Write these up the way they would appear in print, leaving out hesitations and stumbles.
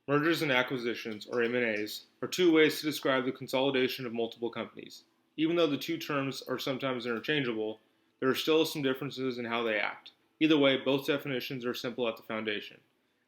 Mergers and acquisitions, or M&As, are two ways to describe the consolidation of multiple companies. Even though the two terms are sometimes interchangeable, there are still some differences in how they act. Either way, both definitions are simple at the foundation.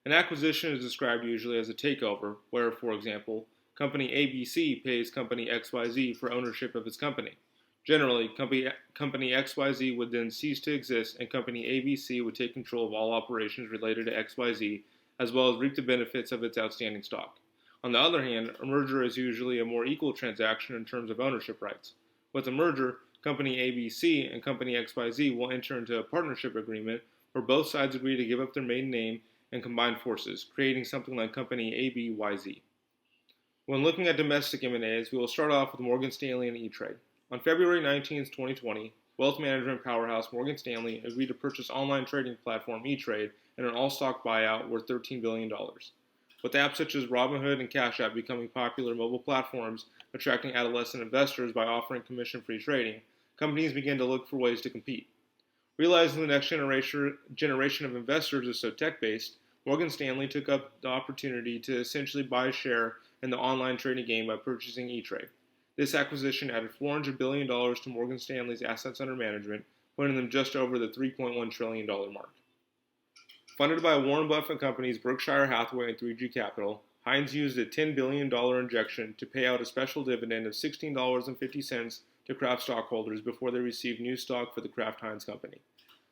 An acquisition is described usually as a takeover, where, for example, company ABC pays company XYZ for ownership of its company. Generally, company XYZ would then cease to exist and company ABC would take control of all operations related to XYZ as well as reap the benefits of its outstanding stock. On the other hand, a merger is usually a more equal transaction in terms of ownership rights. With a merger, company ABC and company XYZ will enter into a partnership agreement where both sides agree to give up their maiden name and combine forces, creating something like company ABYZ. When looking at domestic M&As, we will start off with Morgan Stanley and E-Trade. On February 19, 2020, wealth management powerhouse Morgan Stanley agreed to purchase online trading platform E-Trade in an all-stock buyout worth $13 billion. With apps such as Robinhood and Cash App becoming popular mobile platforms attracting adolescent investors by offering commission-free trading, companies began to look for ways to compete. Realizing the next generation of investors is so tech-based, Morgan Stanley took up the opportunity to essentially buy a share in the online trading game by purchasing E-Trade. This acquisition added $400 billion to Morgan Stanley's assets under management, putting them just over the $3.1 trillion mark. Funded by Warren Buffett Company's Berkshire Hathaway and 3G Capital, Heinz used a $10 billion injection to pay out a special dividend of $16.50 to Kraft stockholders before they received new stock for the Kraft Heinz Company.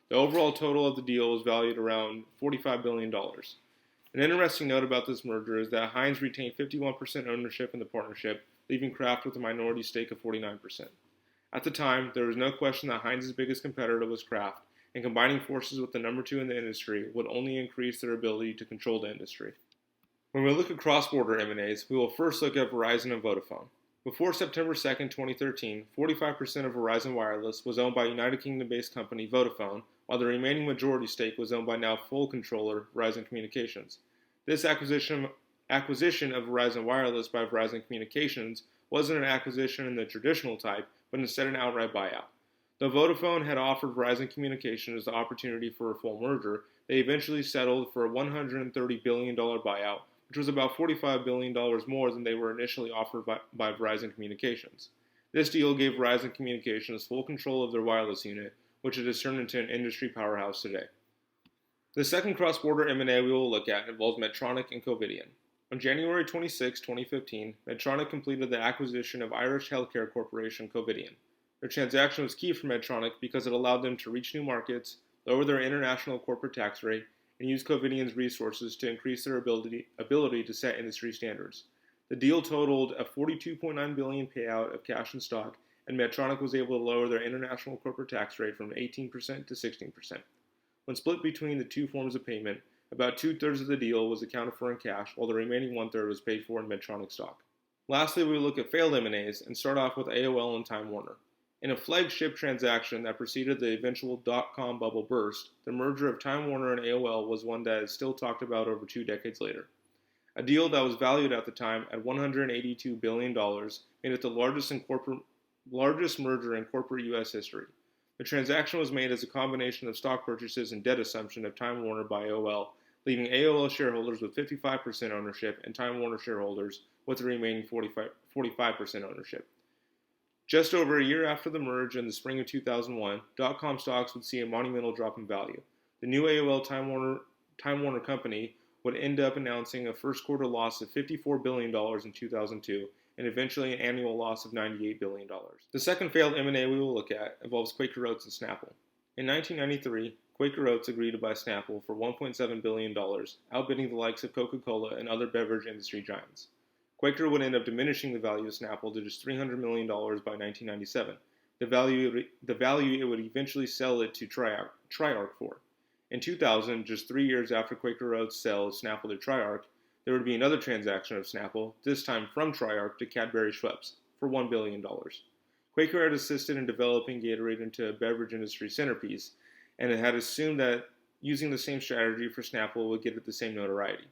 The overall total of the deal was valued around $45 billion. An interesting note about this merger is that Heinz retained 51% ownership in the partnership, leaving Kraft with a minority stake of 49%. At the time, there was no question that Heinz's biggest competitor was Kraft, and combining forces with the number two in the industry would only increase their ability to control the industry. When we look at cross-border M&As, we will first look at Verizon and Vodafone. Before September 2, 2013, 45% of Verizon Wireless was owned by United Kingdom-based company Vodafone, while the remaining majority stake was owned by now full controller Verizon Communications. This acquisition of Verizon Wireless by Verizon Communications wasn't an acquisition in the traditional type, but instead an outright buyout. Though Vodafone had offered Verizon Communications the opportunity for a full merger, they eventually settled for a $130 billion buyout, which was about $45 billion more than they were initially offered by Verizon Communications. This deal gave Verizon Communications full control of their wireless unit, which it has turned into an industry powerhouse today. The second cross-border M&A we will look at involves Medtronic and Covidien. On January 26, 2015, Medtronic completed the acquisition of Irish healthcare corporation Covidien. The transaction was key for Medtronic because it allowed them to reach new markets, lower their international corporate tax rate, and use Covidien's resources to increase their ability to set industry standards. The deal totaled a $42.9 billion payout of cash and stock, and Medtronic was able to lower their international corporate tax rate from 18% to 16%. When split between the two forms of payment, about two-thirds of the deal was accounted for in cash, while the remaining one-third was paid for in Medtronic stock. Lastly, we look at failed M&As and start off with AOL and Time Warner. In a flagship transaction that preceded the eventual dot-com bubble burst, the merger of Time Warner and AOL was one that is still talked about over 2 decades later. A deal that was valued at the time at $182 billion made it the largest merger in corporate U.S. history. The transaction was made as a combination of stock purchases and debt assumption of Time Warner by AOL, leaving AOL shareholders with 55% ownership and Time Warner shareholders with the remaining 45% ownership. Just over a year after the merge in the spring of 2001, dot-com stocks would see a monumental drop in value. The new AOL Time Warner company would end up announcing a first quarter loss of $54 billion in 2002 and eventually an annual loss of $98 billion. The second failed M&A we will look at involves Quaker Oats and Snapple. In 1993, Quaker Oats agreed to buy Snapple for $1.7 billion, outbidding the likes of Coca-Cola and other beverage industry giants. Quaker would end up diminishing the value of Snapple to just $300 million by 1997, the value it would eventually sell it to Triarch for. In 2000, just 3 years after Quaker Oats sells Snapple to Triarch, there would be another transaction of Snapple, this time from Triarch to Cadbury Schweppes, for $1 billion. Quaker had assisted in developing Gatorade into a beverage industry centerpiece, and it had assumed that using the same strategy for Snapple would get it the same notoriety.